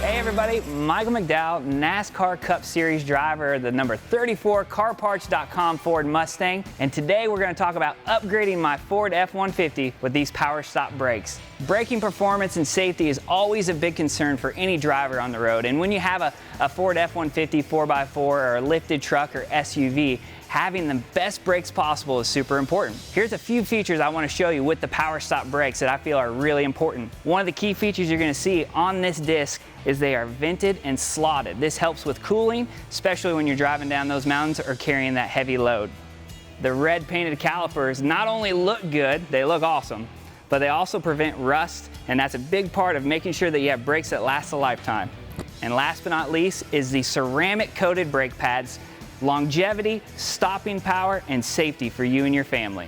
Hey everybody, Michael McDowell, NASCAR Cup Series driver, the number 34 CarParts.com Ford Mustang, and today we're going to talk about upgrading my Ford F-150 with these PowerStop brakes. Braking performance and safety is always a big concern for any driver on the road, and when you have a Ford F-150 4x4 or a lifted truck or SUV, having the best brakes possible is super important. Here's a few features I want to show you with the PowerStop brakes that I feel are really important. One of the key features you're going to see on this disc is they are vented and slotted. This helps with cooling, especially when you're driving down those mountains or carrying that heavy load. The red painted calipers not only look good, they look awesome, but they also prevent rust, and that's a big part of making sure that you have brakes that last a lifetime. And last but not least is the ceramic coated brake pads. Longevity, stopping power, and safety for you and your family.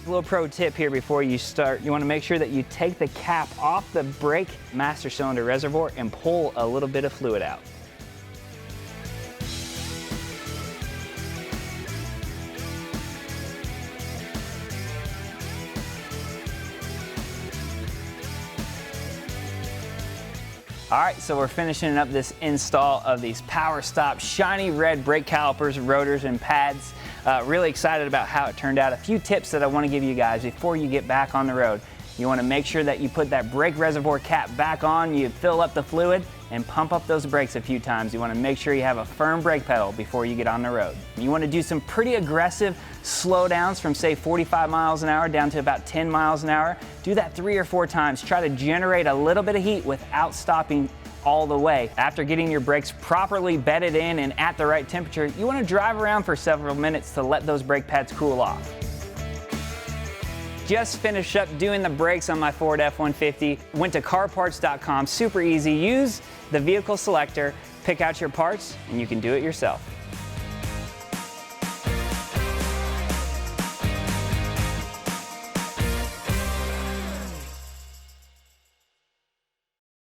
A little pro tip here before you start, you want to make sure that you take the cap off the brake master cylinder reservoir and pull a little bit of fluid out. All right, so we're finishing up this install of these PowerStop shiny red brake calipers, rotors, and pads. Really excited about how it turned out. A few tips that I want to give you guys before you get back on the road. You want to make sure that you put that brake reservoir cap back on, you fill up the fluid, and pump up those brakes a few times. You want to make sure you have a firm brake pedal before you get on the road. You want to do some pretty aggressive slowdowns from say 45 miles an hour down to about 10 miles an hour. Do that 3 or 4 times. Try to generate a little bit of heat without stopping all the way. After getting your brakes properly bedded in and at the right temperature, you want to drive around for several minutes to let those brake pads cool off. Just finished up doing the brakes on my Ford F-150. Went to CarParts.com, super easy. Use the vehicle selector, pick out your parts, and you can do it yourself.